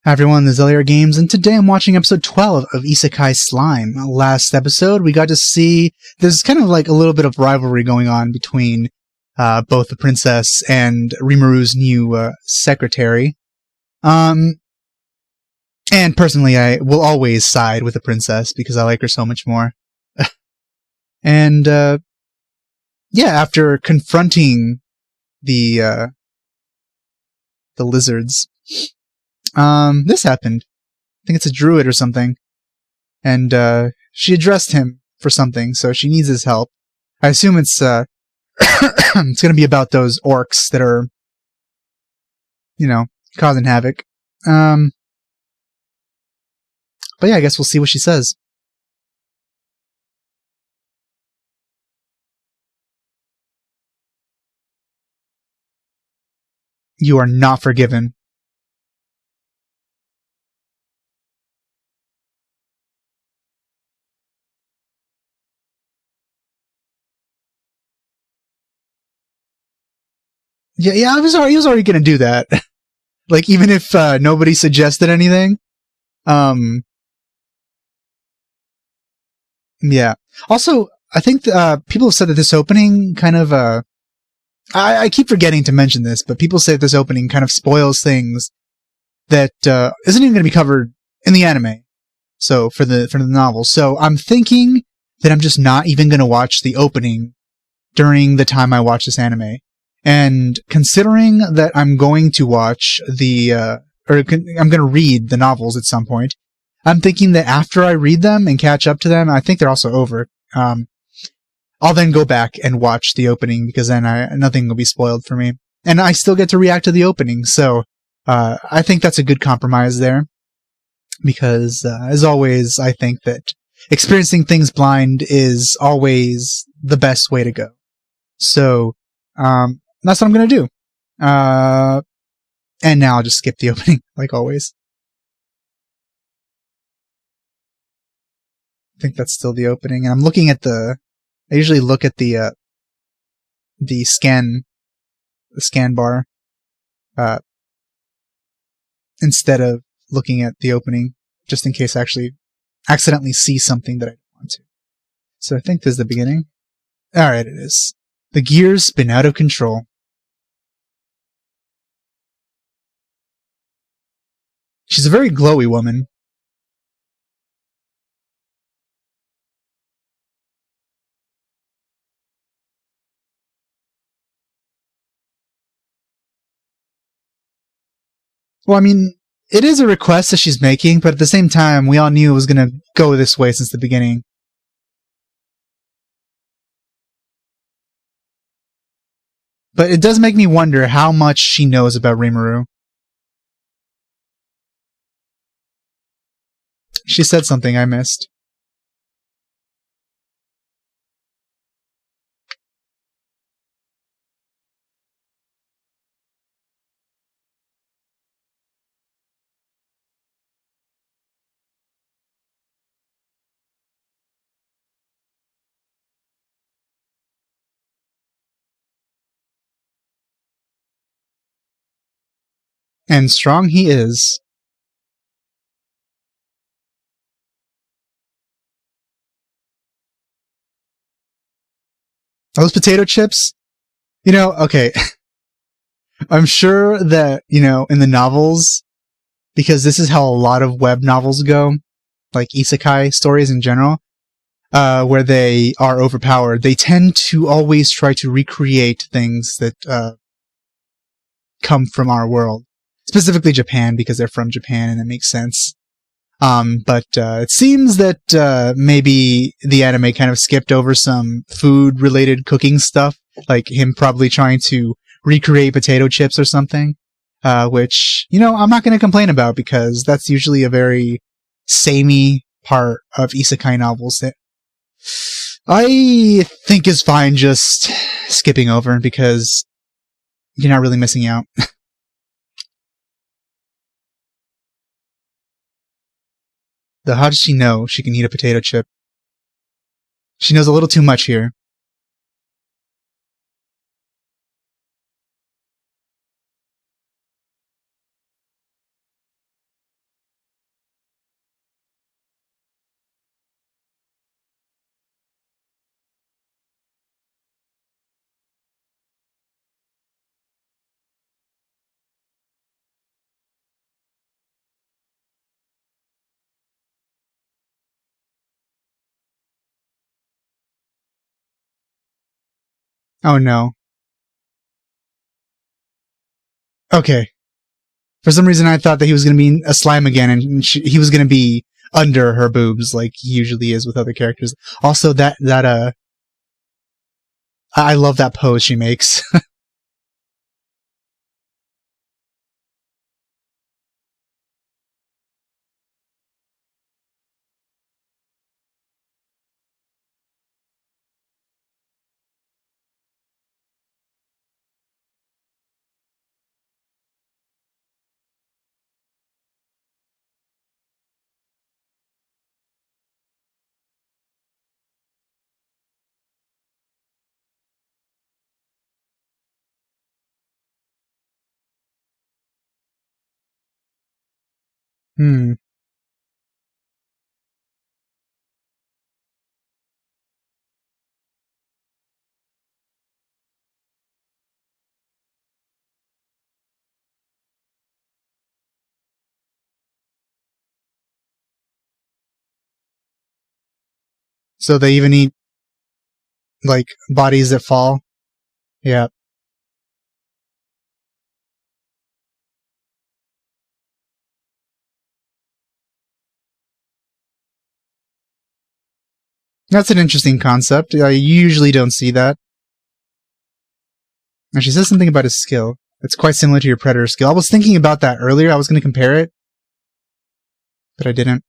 Hi everyone, this is LAR Games, and today I'm watching episode 12 of Isekai Slime. Last episode, we got to see there's kind of like a little bit of rivalry going on between both the princess and Rimaru's new secretary. And personally, I will always side with the princess because I like her so much more. And yeah, after confronting the lizards, this happened. I think it's a druid or something. And, she addressed him for something, so she needs his help. I assume it's, it's gonna be about those orcs that are, you know, causing havoc. But yeah, I guess we'll see what she says. You are not forgiven. Yeah, he was already gonna do that. Like, even if, nobody suggested anything. Yeah. Also, I think, people have said that this opening kind of, I keep forgetting to mention this, but people say this opening kind of spoils things that, isn't even gonna be covered in the anime. So, for the novel. So, I'm thinking that I'm just not even gonna watch the opening during the time I watch this anime. And considering that I'm going to watch I'm going to read the novels at some point, I'm thinking that after I read them and catch up to them, I think they're also over. I'll then go back and watch the opening because then nothing will be spoiled for me. And I still get to react to the opening. So, I think that's a good compromise there. Because, as always, I think that experiencing things blind is always the best way to go. So, that's what I'm gonna do. And now I'll just skip the opening, like always. I think that's still the opening, and I'm looking at I usually look at the scan bar, instead of looking at the opening, just in case I actually accidentally see something that I don't want to. So I think this is the beginning. Alright, it is. The gears spin out of control. She's a very glowy woman. Well, I mean, it is a request that she's making, but at the same time, we all knew it was going to go this way since the beginning. But it does make me wonder how much she knows about Rimaru. She said something I missed. And strong he is. Those potato chips? You know, okay. I'm sure that, you know, in the novels, because this is how a lot of web novels go, like isekai stories in general, where they are overpowered, they tend to always try to recreate things that come from our world. Specifically Japan, because they're from Japan and it makes sense. But it seems that maybe the anime kind of skipped over some food-related cooking stuff, like him probably trying to recreate potato chips or something, which, you know, I'm not going to complain about because that's usually a very samey part of isekai novels that I think is fine just skipping over because you're not really missing out. Though how does she know she can eat a potato chip? She knows a little too much here. Oh no. Okay. For some reason, I thought that he was going to be a slime again, and he was going to be under her boobs, like he usually is with other characters. Also, I love that pose she makes. Hmm. So they even eat, like, bodies that fall? Yeah. That's an interesting concept. You usually don't see that. And she says something about his skill. It's quite similar to your predator skill. I was thinking about that earlier. I was going to compare it, but I didn't.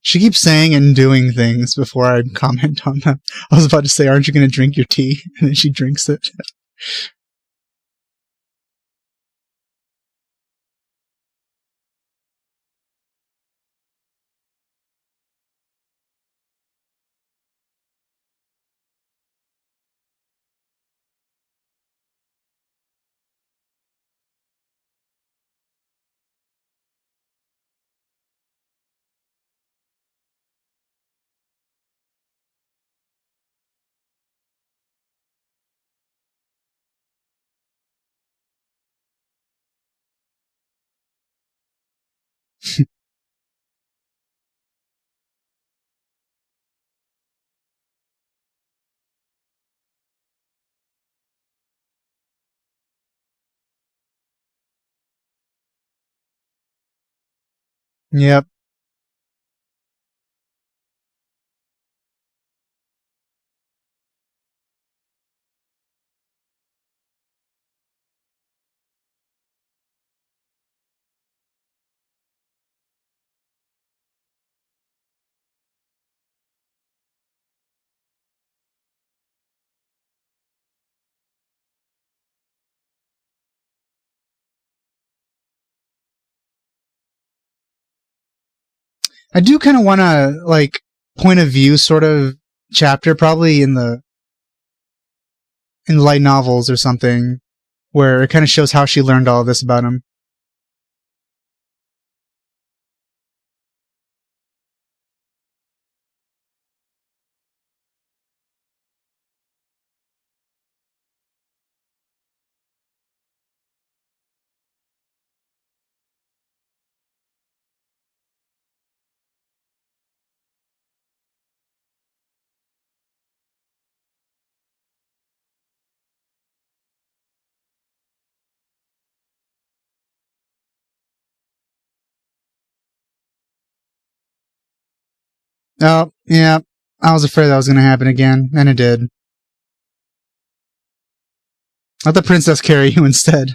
She keeps saying and doing things before I comment on them. I was about to say, aren't you going to drink your tea? And then she drinks it. Yep. I do kind of want to, like, point of view sort of chapter, probably in light novels or something, where it kind of shows how she learned all of this about him. Oh, yeah. I was afraid that was going to happen again, and it did. Let the princess carry you instead.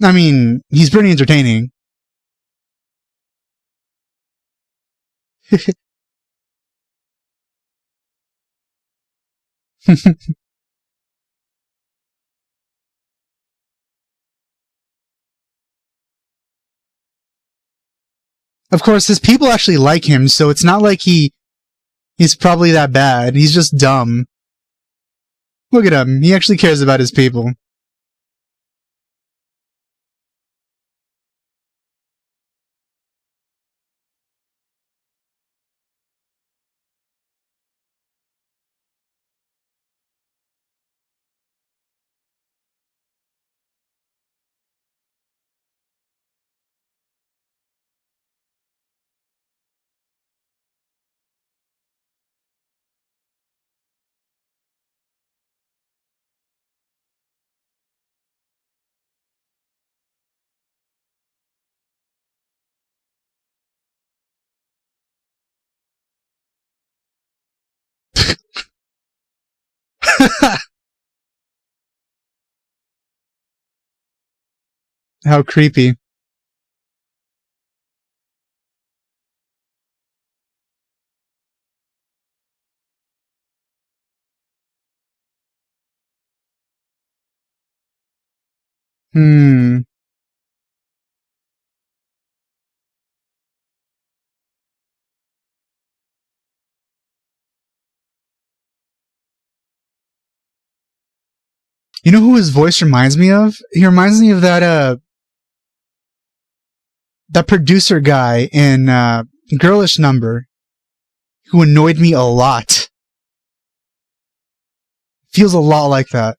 I mean, he's pretty entertaining. Of course, his people actually like him, so it's not like he's probably that bad. He's just dumb. Look at him. He actually cares about his people. How creepy. Hmm. You know who his voice reminds me of? He reminds me of that producer guy in Girlish Number, who annoyed me a lot. Feels a lot like that.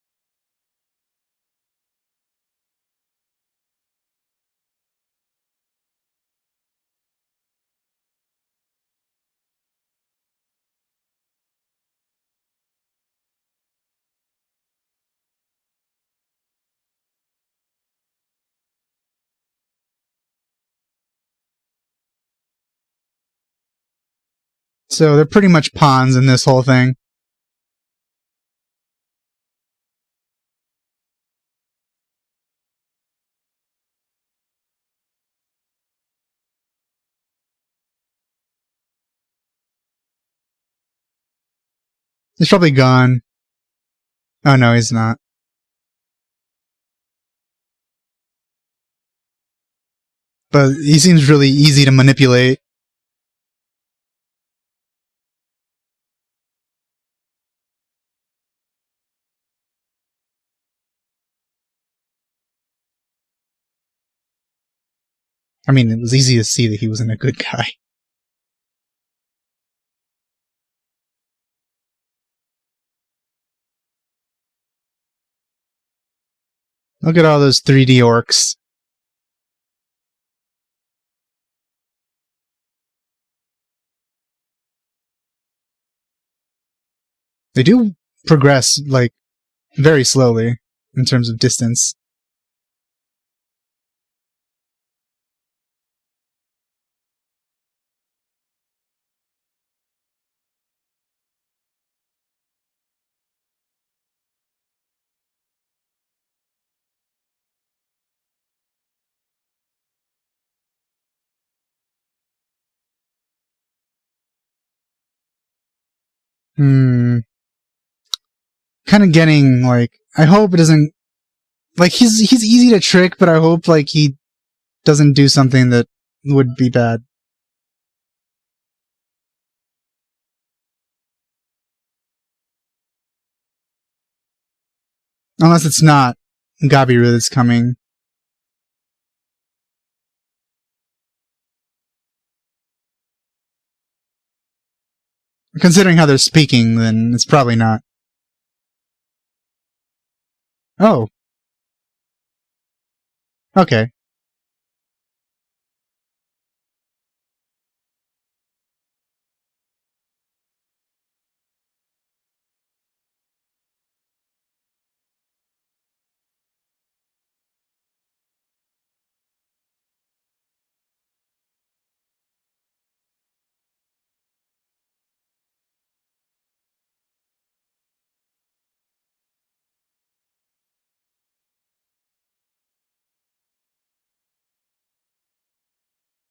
So they're pretty much pawns in this whole thing. He's probably gone. Oh no, he's not. But he seems really easy to manipulate. I mean, it was easy to see that he wasn't a good guy. Look at all those 3D orcs. They do progress, like, very slowly in terms of distance. Hmm. Kind of getting, like, I hope it doesn't, like, he's easy to trick, but I hope, like, he doesn't do something that would be bad. Unless it's not Gabiru that's coming. Considering how they're speaking, then it's probably not. Oh. Okay.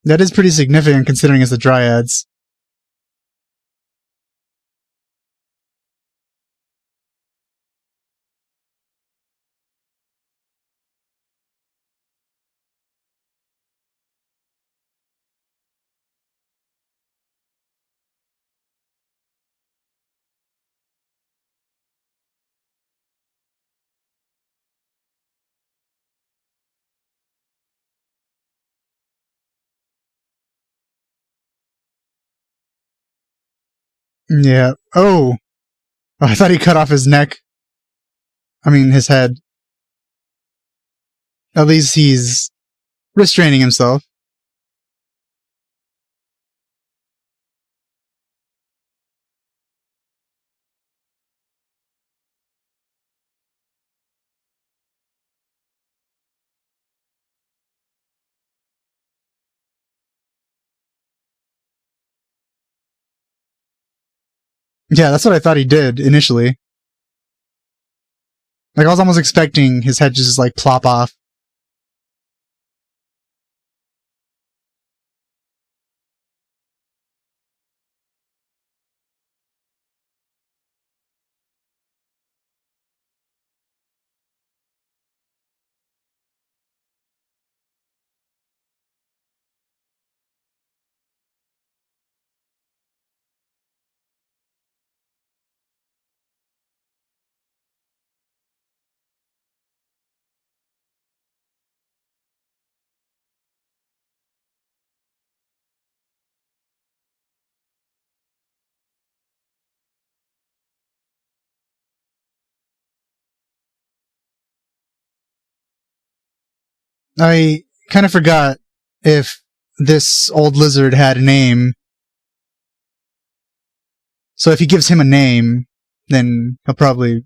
That is pretty significant considering it's the Dryads. Yeah. Oh, I thought he cut off his neck. I mean, his head. At least he's restraining himself. Yeah, that's what I thought he did initially. Like, I was almost expecting his head to just, like, plop off. I kind of forgot if this old lizard had a name. So if he gives him a name, then he'll probably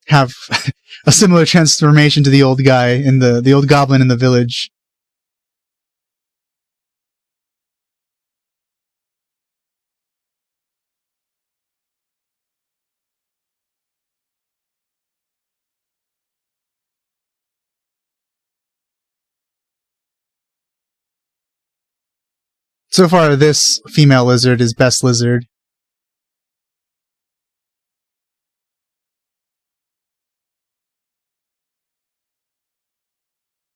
have a similar transformation to the old guy in the old goblin in the village. So far, this female lizard is best lizard.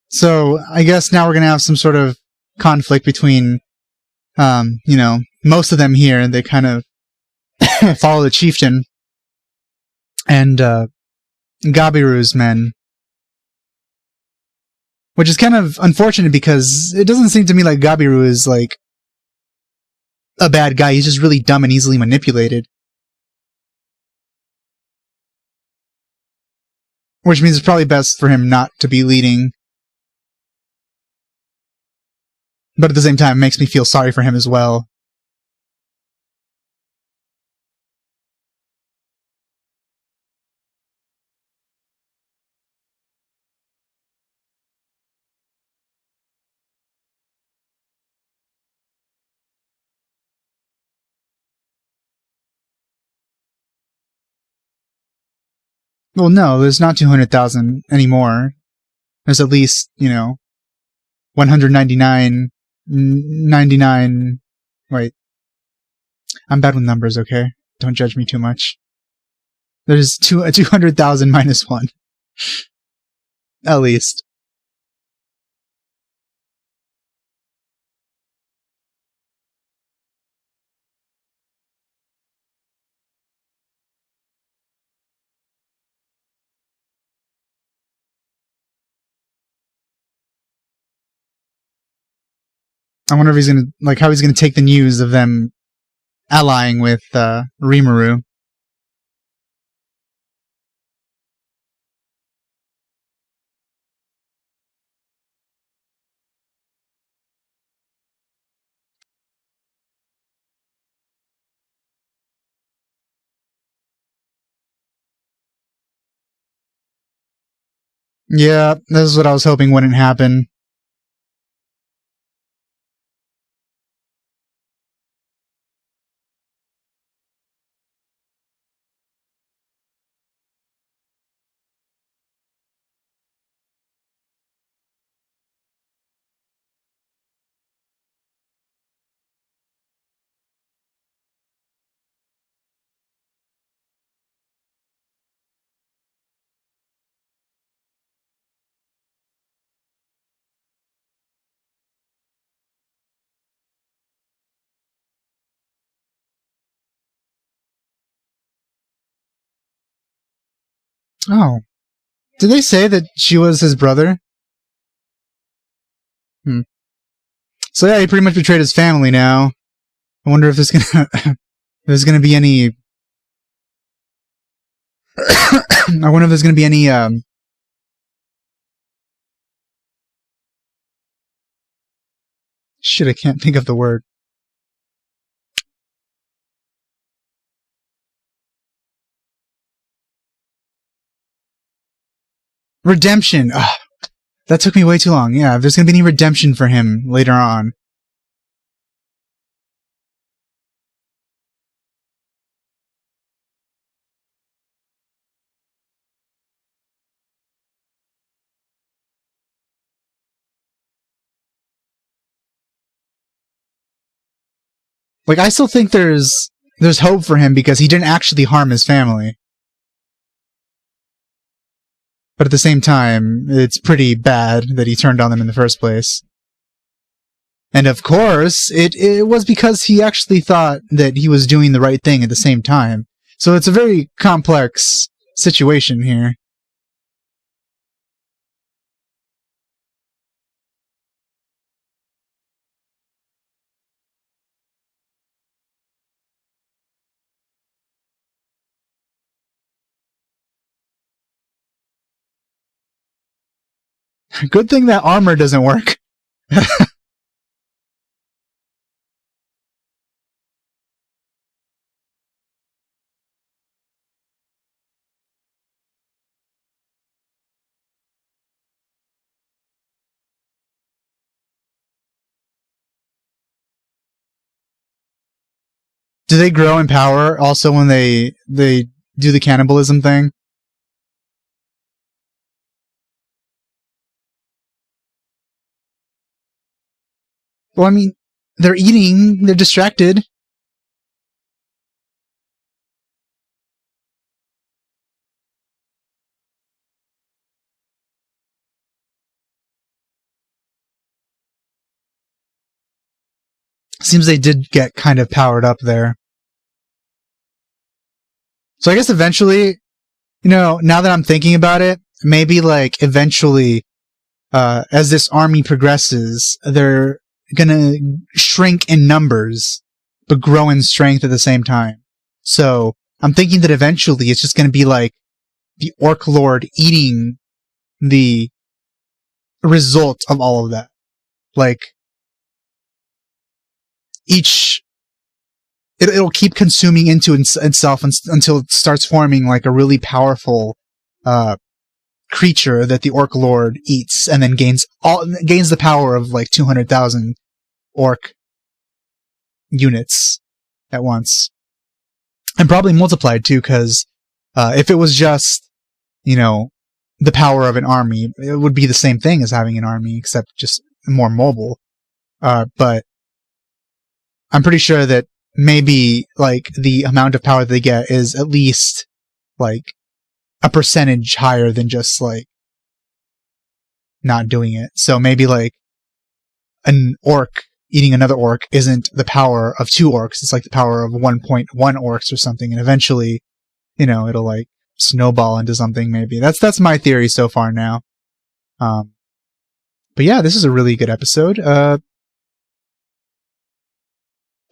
So I guess now we're gonna have some sort of conflict between, most of them here. They kind of follow the chieftain and Gabiru's men, which is kind of unfortunate because it doesn't seem to me like Gabiru is like a bad guy. He's just really dumb and easily manipulated. Which means it's probably best for him not to be leading. But at the same time, it makes me feel sorry for him as well. Well, no, there's not 200,000 anymore. There's at least, 199, 99... Wait. I'm bad with numbers, okay? Don't judge me too much. There's 200,000 minus 1. At least. I wonder if he's gonna, how he's gonna take the news of them allying with, Rimuru. Yeah, this is what I was hoping wouldn't happen. Oh. Did they say that she was his brother? So yeah, he pretty much betrayed his family now. I wonder if there's gonna be any... I wonder if there's gonna be any, Shit, I can't think of the word. Redemption! Ugh, that took me way too long. Yeah, if there's gonna be any redemption for him later on. Like, I still think there's hope for him because he didn't actually harm his family. But at the same time, it's pretty bad that he turned on them in the first place. And of course, it was because he actually thought that he was doing the right thing at the same time. So it's a very complex situation here. Good thing that armor doesn't work. Do they grow in power also when they do the cannibalism thing? Well, I mean, they're eating, they're distracted. Seems they did get kind of powered up there. So I guess eventually, now that I'm thinking about it, maybe like eventually, as this army progresses, they're gonna shrink in numbers, but grow in strength at the same time. So I'm thinking that eventually it's just gonna be like the Orc Lord eating the result of all of that. Like, it'll keep consuming into itself until it starts forming like a really powerful creature that the Orc Lord eats, and then gains the power of like 200,000 orc units at once, and probably multiplied too. Because if it was just the power of an army, it would be the same thing as having an army, except just more mobile. But I'm pretty sure that maybe like the amount of power that they get is at least like a percentage higher than just like not doing it. So maybe like an orc eating another orc isn't the power of 2 orcs, it's like the power of 1.1 orcs or something, and eventually it'll like snowball into something. Maybe that's my theory so far now. But yeah, this is a really good episode.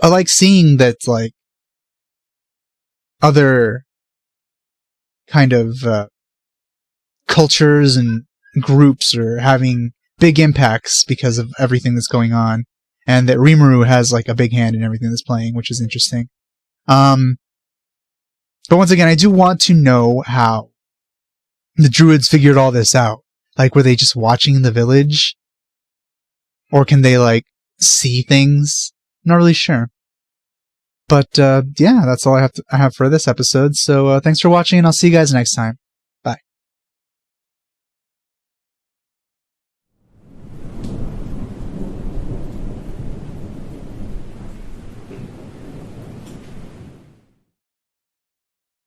I like seeing that like other kind of cultures and groups are having big impacts because of everything that's going on, and that Rimuru has like a big hand in everything that's playing, which is interesting. But once again, I do want to know how the druids figured all this out. Like, were they just watching the village? Or can they like see things? Not really sure. But yeah, that's all I have for this episode. So thanks for watching, and I'll see you guys next time.